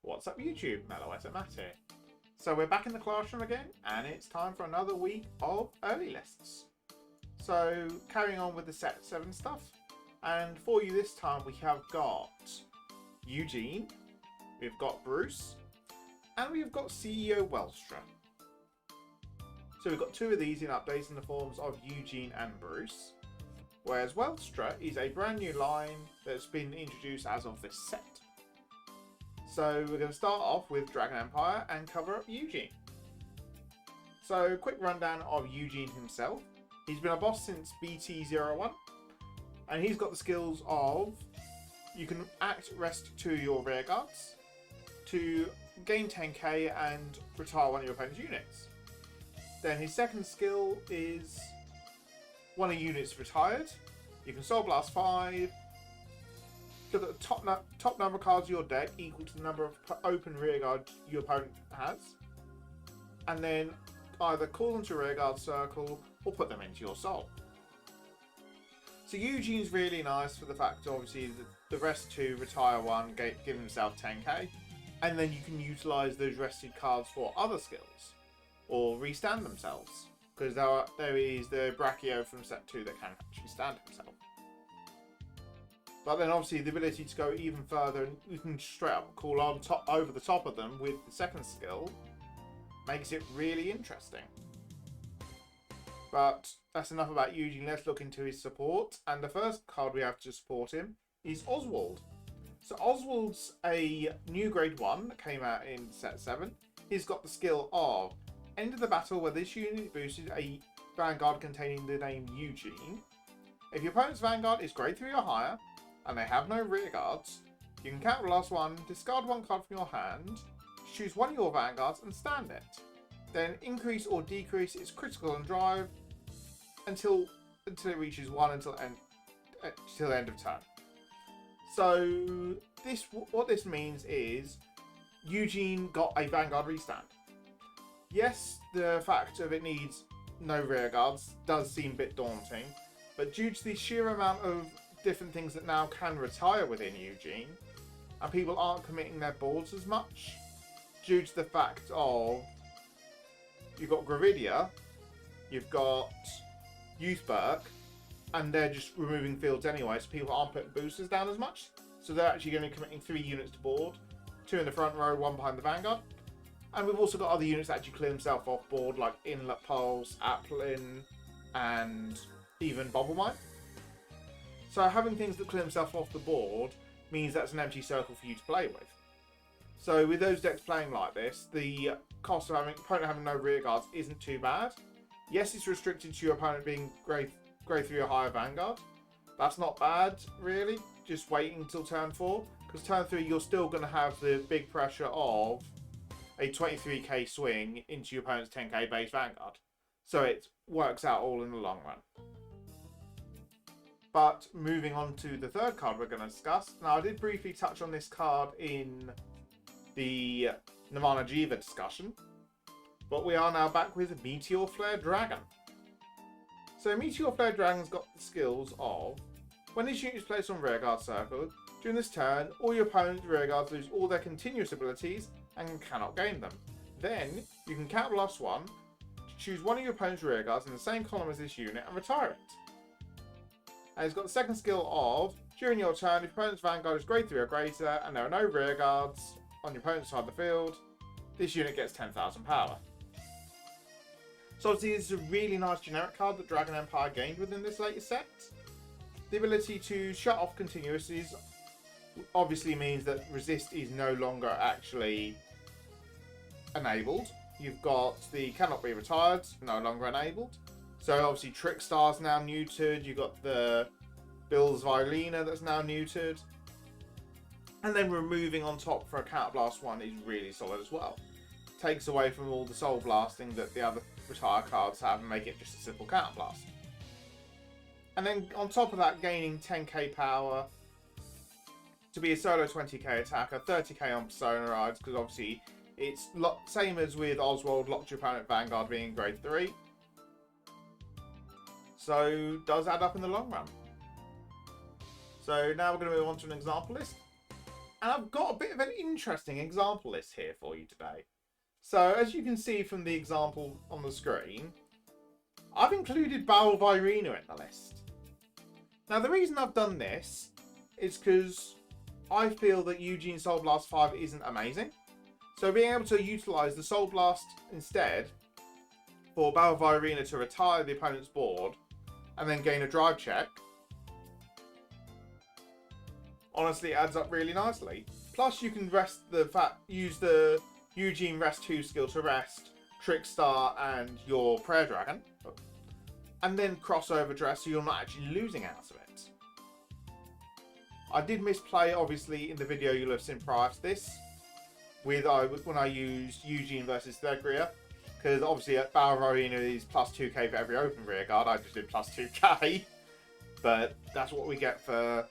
What's up YouTube, Mellow Matt here. So we're back in the classroom again and it's time for another week of early lists. So carrying on with the set 7 stuff, and for you this time we have got Eugene, we've got Bruce, and we've got CEO Welstra. So we've got two of these in updates in the forms of Eugene and Bruce, whereas Welstra is a brand new line that's been introduced as of this set. So we're going to start off with Dragon Empire and cover up Eugene. So quick rundown of Eugene himself. He's been a boss since BT01 and he's got the skills of you can act rest 2 your rear guards to gain 10k and retire one of your opponent's units. Then his second skill is one of your units retired. You can Soul Blast 5. So the top number of cards of your deck equal to the number of open rear guards your opponent has. And then either call them to rear guard circle or put them into your soul. So Eugene's really nice for the fact obviously the rest 2, retire 1, give himself 10k. And then you can utilise those rested cards for other skills. Or restand themselves. Because there is the Brachio from set 2 that can actually stand himself. But then obviously the ability to go even further and you can straight up call on over the top of them with the second skill makes it really interesting. But that's enough about Eugene. Let's look into his support. And the first card we have to support him is Oswald. So Oswald's a new grade 1 that came out in set 7. He's got the skill of end of the battle where this unit boosted a Vanguard containing the name Eugene. If your opponent's Vanguard is grade 3 or higher, and they have no rear guards, you can count the last one, discard 1 card from your hand, choose one of your Vanguards and stand it. Then increase or decrease its critical and drive until it reaches 1 until the end of turn. So what this means is Eugene got a Vanguard restand. Yes, the fact of it needs no rear guards does seem a bit daunting, but due to the sheer amount of different things that now can retire within Eugene, and people aren't committing their boards as much, due to the fact of you've got Gravidia, you've got Youthberg, and they're just removing fields anyway, so people aren't putting boosters down as much. So they're actually going to be committing 3 units to board, 2 in the front row, 1 behind the Vanguard. And we've also got other units that actually clear themselves off board, like Inlet Pulse, Applin, and even Bubble Mine. So having things that clear themselves off the board means that's an empty circle for you to play with. So with those decks playing like this, the cost of opponent having no rear guards isn't too bad. Yes, it's restricted to your opponent being grade 3 or higher Vanguard. That's not bad, really. Just waiting until turn 4. Because turn 3, you're still going to have the big pressure of a 23k swing into your opponent's 10k base Vanguard. So it works out all in the long run. But moving on to the third card we're going to discuss. Now I did briefly touch on this card in the Nirvana Jiva discussion. But we are now back with Meteor Flare Dragon. So Meteor Flare Dragon's got the skills of when this unit is placed on rearguard circle, during this turn, all your opponent's rearguards lose all their continuous abilities and cannot gain them. Then, you can count blast 1, choose one of your opponent's rearguards in the same column as this unit and retire it. And it's got the second skill of, during your turn, if your opponent's Vanguard is grade 3 or greater and there are no rearguards on your opponent's side of the field, this unit gets 10,000 power. So obviously this is a really nice generic card that Dragon Empire gained within this latest set. The ability to shut off continuities obviously means that resist is no longer actually enabled. You've got the cannot be retired, no longer enabled. So obviously Trickstar's now neutered, you've got the Bill's Violina that's now neutered. And then removing on top for a Counterblast 1 is really solid as well. Takes away from all the soul blasting that the other retire cards have and make it just a simple Counterblast. And then on top of that, gaining 10k power to be a solo 20k attacker, 30k on Persona rides, because obviously it's same as with Oswald, locked your opponent Vanguard being grade 3. So does add up in the long run. So now we're going to move on to an example list. And I've got a bit of an interesting example list here for you today. So as you can see from the example on the screen, I've included Battle of Irina in the list. Now the reason I've done this is because I feel that Eugene Soul Blast 5 isn't amazing. So being able to utilise the Soul Blast instead for Battle of Irina to retire the opponent's board and then gain a drive check, honestly adds up really nicely. Plus you can use the Eugene Rest 2 skill to rest Trickstar and your Prayer Dragon, and then cross overdress so you're not actually losing out of it. I did misplay, obviously, in the video you'll have seen prior to this, when I used Eugene versus Thegria, because obviously at Battle of Arena is plus 2k for every open rear guard. I just did plus 2k, but that's what we get for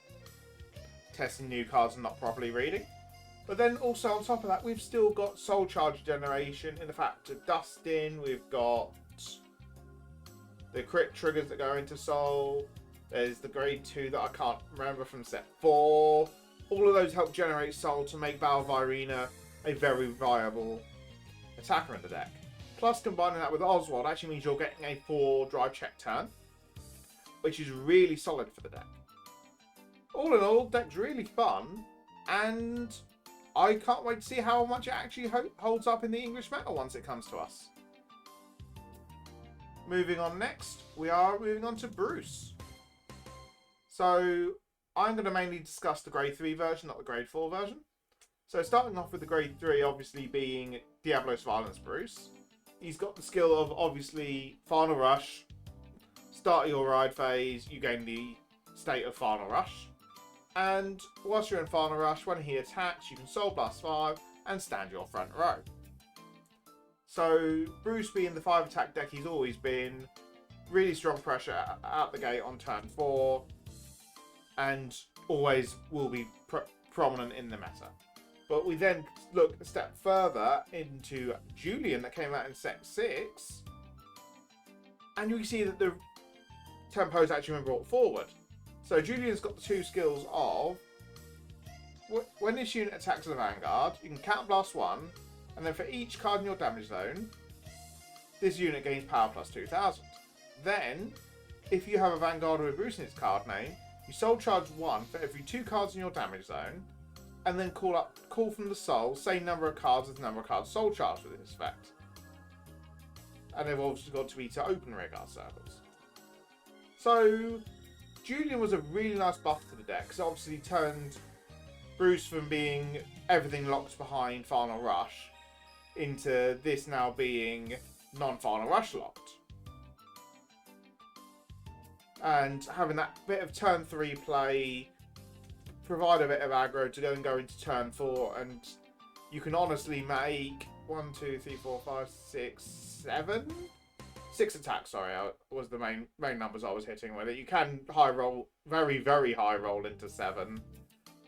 testing new cards and not properly reading. But then also on top of that, we've still got Soul Charge generation in the fact of Dustin. We've got the crit triggers that go into Soul. There's the grade 2 that I can't remember from set 4. All of those help generate Soul to make Battle of Irina a very viable attacker in the deck. Plus, combining that with Oswald actually means you're getting a 4 drive check turn, which is really solid for the deck. All in all, deck's really fun, and I can't wait to see how much it actually holds up in the English meta once it comes to us. Moving on next, we are moving on to Bruce. So, I'm going to mainly discuss the grade 3 version, not the grade 4 version. So starting off with the grade 3 obviously being Diablos Violence Bruce. He's got the skill of obviously Final Rush. Start your ride phase, you gain the state of Final Rush. And whilst you're in Final Rush, when he attacks, you can Soul Blast 5 and stand your front row. So Bruce being the 5 attack deck he's always been, really strong pressure out the gate on turn 4. And always will be prominent in the meta. But we then look a step further into Julian that came out in set 6. And you can see that the tempo has actually been brought forward. So Julian's got the 2 skills of, when this unit attacks the Vanguard, you can Counter Blast 1, and then for each card in your damage zone, this unit gains power plus 2000. Then, if you have a Vanguard with Bruce in its card name, you Soul Charge 1 for every 2 cards in your damage zone, and then call from the Soul, same number of cards as the number of cards Soul Charged with this effect. And they've obviously got to be to open rearguard circles. So, Julian was a really nice buff to the deck, because it obviously turned Bruce from being everything locked behind Final Rush into this now being non-Final Rush locked. And having that bit of turn 3 play, provide a bit of aggro to go into turn 4, and you can honestly make 1, 2, 3, 4, 5, 6, 7? 6 attacks, sorry, was the main numbers I was hitting with it. You can high roll, very, very high roll into 7,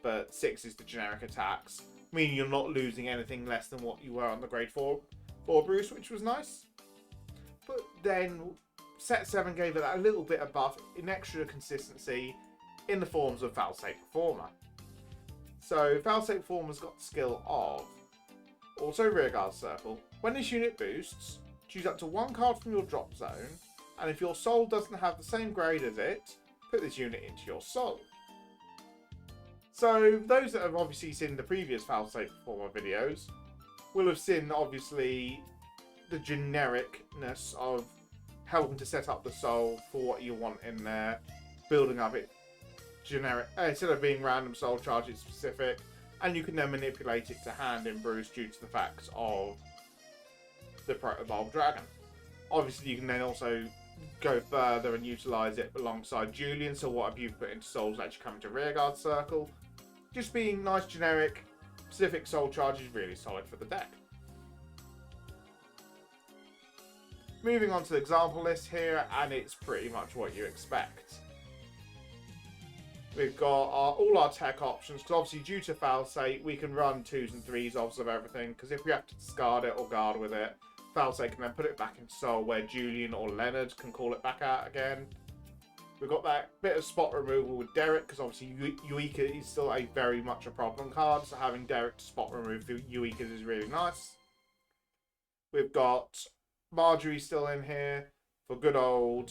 but 6 is the generic attacks, meaning you're not losing anything less than what you were on the grade 4 Bruce, which was nice. But then set 7 gave it that little bit of buff in extra consistency in the forms of Falsate Performer. So Falsate Performer's got the skill of also Rearguard Circle. When this unit boosts, choose up to 1 card from your drop zone, and if your soul doesn't have the same grade as it, put this unit into your soul. So those that have obviously seen the previous Falsate Performer videos will have seen obviously the genericness of helping to set up the soul for what you want in there, building up it generic, instead of being random soul charge, it's specific, and you can then manipulate it to hand in Bruce due to the facts of the Proto-Evolved Dragon. Obviously you can then also go further and utilise it alongside Julian, so whatever you put into souls actually come into Rearguard Circle. Just being nice generic, specific soul charge is really solid for the deck. Moving on to the example list here, and it's pretty much what you expect. We've got all our tech options, because obviously due to Falsate, we can run 2s and 3s of everything, because if we have to discard it or guard with it, Falsate can then put it back into Soul, where Julian or Leonard can call it back out again. We've got that bit of spot removal with Derek, because obviously Eureka is still a very much a problem card, so having Derek to spot remove Eureka is really nice. We've got Marjorie still in here for good old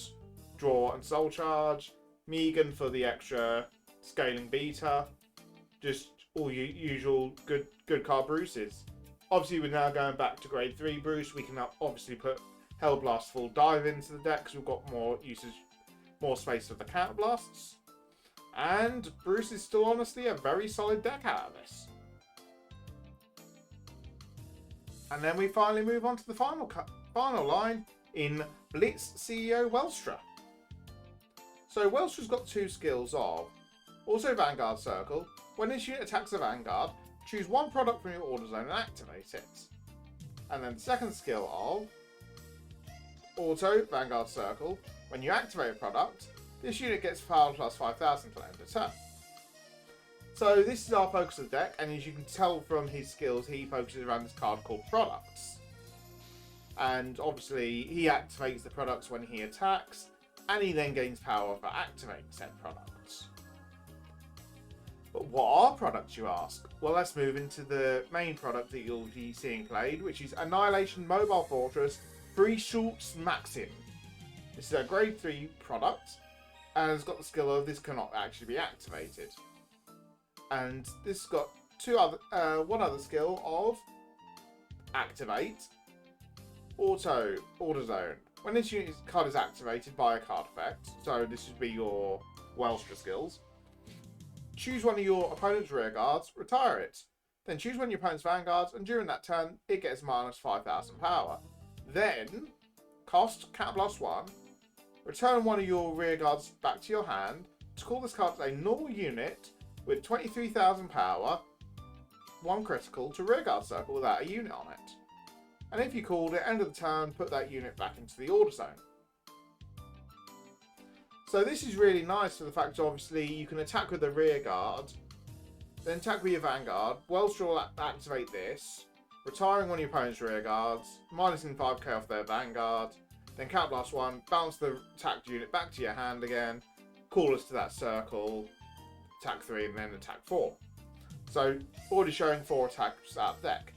draw and soul charge. Megan for the extra scaling beta. Just all usual good card Bruces. Obviously, we're now going back to grade 3 Bruce. We can now obviously put Hellblast full dive into the deck because we've got more usage, more space for the counterblasts. And Bruce is still honestly a very solid deck out of this. And then we finally move on to the final line in Blitz CEO Welstra. So Welstra's got 2 skills of also Vanguard Circle. When this unit attacks a Vanguard, choose 1 product from your order zone and activate it. And then the second skill of Auto Vanguard Circle. When you activate a product, this unit gets power plus 5,000 till end of turn. So this is our focus of the deck, and as you can tell from his skills, he focuses around this card called Products. And obviously, he activates the products when he attacks, and he then gains power for activating said products. But what are products, you ask? Well, let's move into the main product that you'll be seeing played, which is Annihilation Mobile Fortress Free Schultz Maxim. This is a grade 3 product, and it's got the skill of this cannot actually be activated. And this has got one other skill of Activate Auto Order Zone. When this card is activated by a card effect, so this would be your Welstra skills, choose one of your opponent's rear guards, retire it. Then choose one of your opponent's vanguards, and during that turn, it gets minus 5,000 power. Then, cost Counterblast 1, return one of your rear guards back to your hand to call this card a normal unit with 23,000 power, 1 critical to rearguard circle without a unit on it. And if you called it, end of the turn, put that unit back into the order zone. So this is really nice for the fact that obviously you can attack with the rearguard, then attack with your vanguard. Welstra will activate this, retiring one of your opponent's rearguards, minusing 5k off their vanguard, then Counterblast 1, bounce the attacked unit back to your hand again, call us to that circle, attack 3 and then attack 4. So already showing 4 attacks out of the deck.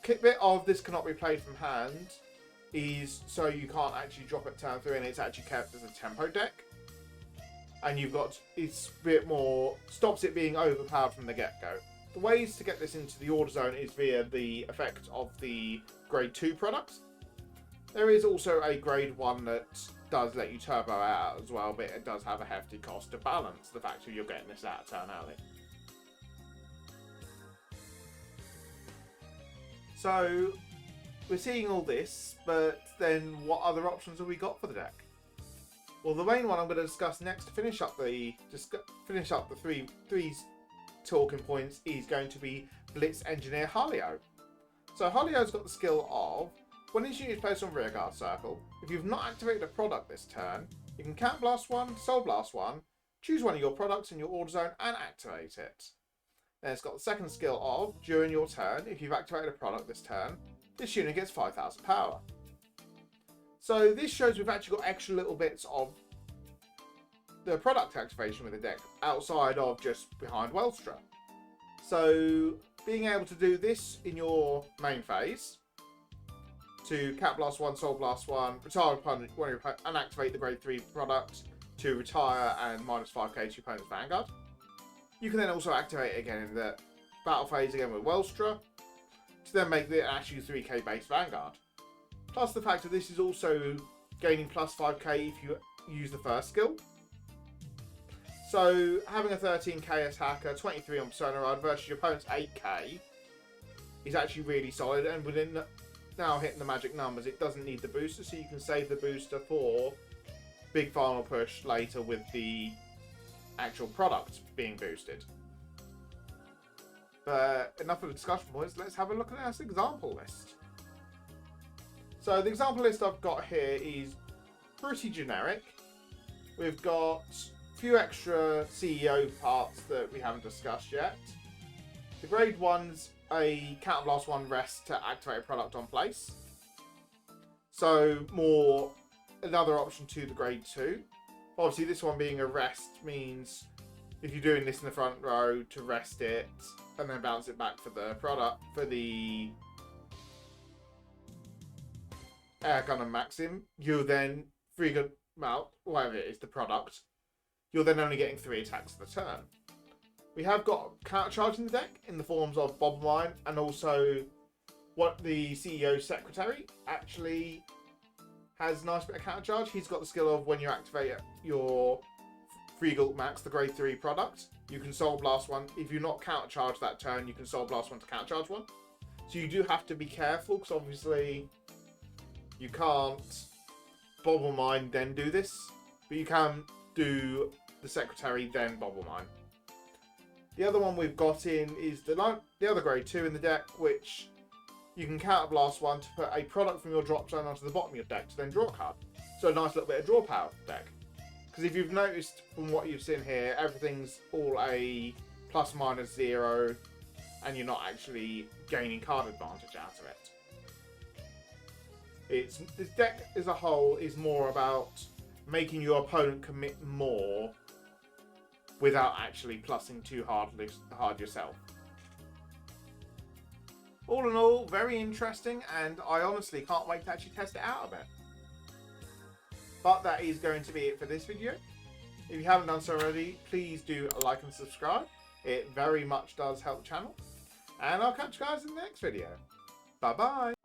The bit of this cannot be played from hand is so you can't actually drop it turn 3 and it's actually kept as a tempo deck. And you've got, it's a bit more, stops it being overpowered from the get-go. The ways to get this into the order zone is via the effect of the grade 2 products. There is also a grade 1 that does let you turbo out as well, but it does have a hefty cost to balance the fact that you're getting this out of turn early. So, we're seeing all this, but then what other options have we got for the deck? Well, the main one I'm going to discuss next to finish up the three talking points is going to be Blitz Engineer Halio. So Halio's got the skill of, when his unit is placed on rearguard circle, if you've not activated a product this turn, you can Counterblast 1, Soul Blast 1, choose one of your products in your order zone and activate it. Then it's got the second skill of, during your turn, if you've activated a product this turn, this unit gets 5,000 power. So this shows we've actually got extra little bits of the product activation with the deck outside of just behind Welstra. So being able to do this in your main phase, to Counterblast 1, Soul Blast 1, retire opponent, and activate the grade 3 product to retire and minus 5k to your opponent's vanguard. You can then also activate it again in the battle phase again with Welstra to then make the actually 3k base vanguard. Plus the fact that this is also gaining plus 5k if you use the first skill. So having a 13k attacker, 23 on Persona Ride versus your opponent's 8k is actually really solid, and within now hitting the magic numbers, it doesn't need the booster, so you can save the booster for big final push later with the actual product being boosted. But enough of the discussion points, let's have a look at this example list. So the example list I've got here is pretty generic. We've got a few extra CEO parts that we haven't discussed yet. The grade 1's a Counterblast 1 rest to activate a product on place. So more another option to the grade 2. Obviously, this one being a rest means if you're doing this in the front row to rest it and then bounce it back for the product, for the air gun and maxim, you're then well, whatever it is, the product, you're then only getting 3 attacks a turn. We have got counter charge in the deck in the forms of Bob Mine, and also what the CEO secretary actually has a nice bit of counter charge. He's got the skill of when you activate your Freegal Max, the grade 3 product, you can Soul Blast one. If you're not counter charge that turn, you can Soul Blast one to counter charge one. So you do have to be careful, because obviously you can't Bobble Mine then do this, but you can do the secretary then Bobble Mine. The other one we've got in is the other grade 2 in the deck, which you can counter blast one to put a product from your drop zone onto the bottom of your deck to then draw a card. So a nice little bit of draw power deck. Because if you've noticed from what you've seen here, everything's all a ±0, and you're not actually gaining card advantage out of it. This deck as a whole is more about making your opponent commit more without actually plussing too hard yourself. All in all, very interesting, and I honestly can't wait to actually test it out a bit. But that is going to be it for this video. If you haven't done so already, please do like and subscribe. It very much does help the channel. And I'll catch you guys in the next video. Bye bye.